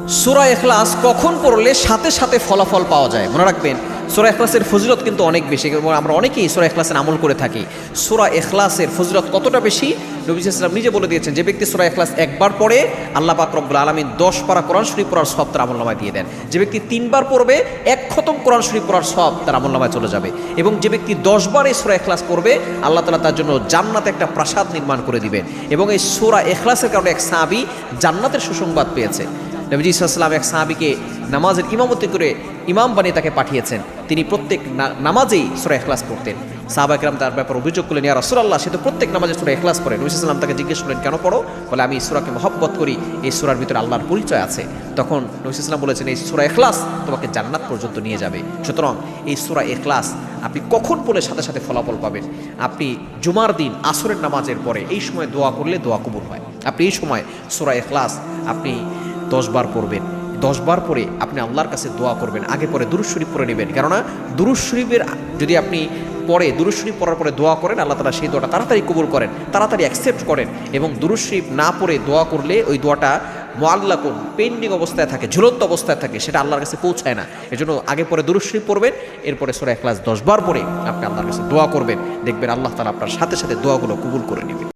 সূরা ইখলাস কখন পড়লে সাথে সাথে ফলাফল পাওয়া যায়? মনে রাখবেন, সূরা ইখলাসের ফজিলত কিন্তু অনেক বেশি। আমরা অনেকেই সূরা ইখলাসের আমল করে থাকি। সূরা ইখলাসের ফজিলত কতটা বেশি নবী সাল্লাল্লাহু আলাইহি ওয়াসাল্লাম নিজে বলে দিয়েছেন, যে ব্যক্তি সূরা ইখলাস একবার পড়ে আল্লাহ পাক রব্বুল আলামিন 10 পারা কোরআন শরীফ পড়ার সওয়াব তার আমলনামায় দিয়ে দেন। যে ব্যক্তি 3 বার পড়বে 1 খতম কোরআন শরীফ পড়ার সওয়াব তার আমলনামায় চলে যাবে। এবং যে ব্যক্তি 10 বার এই সূরা ইখলাস পড়বে আল্লাহ তাআলা তার জন্য জান্নাতে একটা প্রাসাদ নির্মাণ করে দিবেন। এবং এই সূরা ইখলাসের কারণে এক সাহাবী জান্নাতের সুসংবাদ পেয়েছে। নবী সাল্লাল্লাহু আলাইহি ওয়াসাল্লাম এক সাহাবীকে নামাজের ইমামতি করে ইমাম বানিয়ে তাকে পাঠিয়েছেন। তিনি প্রত্যেক নামাজেই সূরা ইখলাস পড়তেন। সাহাবা কিরাম তার ব্যাপারে অভিযোগ করলেন, ইয়া রাসূলুল্লাহ, সে তো প্রত্যেক নামাজে সূরা ইখলাস পড়ে। নবী সাল্লাল্লাহু আলাইহি ওয়াসাল্লাম তাকে জিজ্ঞেস করলেন, কেন পড়ো? বলে, আমি এই সূরাকে মহব্বত করি, এই সূরার ভিতরে আল্লাহর পরিচয় আছে। তখন নবী সাল্লাল্লাহু আলাইহি ওয়াসাল্লাম বলেছেন, এই সূরা ইখলাস তোমাকে জান্নাত পর্যন্ত নিয়ে যাবে। সুতরাং এই সূরা ইখলাস আপনি কখন পড়লে সাথে সাথে ফলাফল পাবেন? আপনি জুমার দিন আসরের নামাজের পরে এই সময় দোয়া করলে দোয়া কবুল হয়। আপনি এই সময় সূরা ইখলাস আপনি 10 বার পড়বেন। 10 বার পরে আপনি আল্লাহর কাছে দোয়া করবেন। আগে পরে দুরূদ শরীফ পড়ে নেবেন, কেননা দুরূদ শরীফের যদি আপনি পরে দুরূদ শরীফ পড়ার পরে দোয়া করেন, আল্লাহ তাআলা সেই দোয়াটা তাড়াতাড়ি কবুল করেন, তাড়াতাড়ি অ্যাকসেপ্ট করেন। এবং দুরূদ শরীফ না পড়ে দোয়া করলে ওই দোয়াটা মুআল্লাকুন, পেন্ডিং অবস্থায় থাকে, ঝুলন্ত অবস্থায় থাকে, সেটা আল্লাহর কাছে পৌঁছায় না। এজন্য আগে পরে দুরূদ শরীফ পড়বেন, এরপরে সূরা ইখলাস 10 বার পড়ে আপনি আল্লাহর কাছে দোয়া করবেন। দেখবেন আল্লাহ তাআলা আপনার সাথে সাথে দোয়াগুলো কবুল করে নেবেন।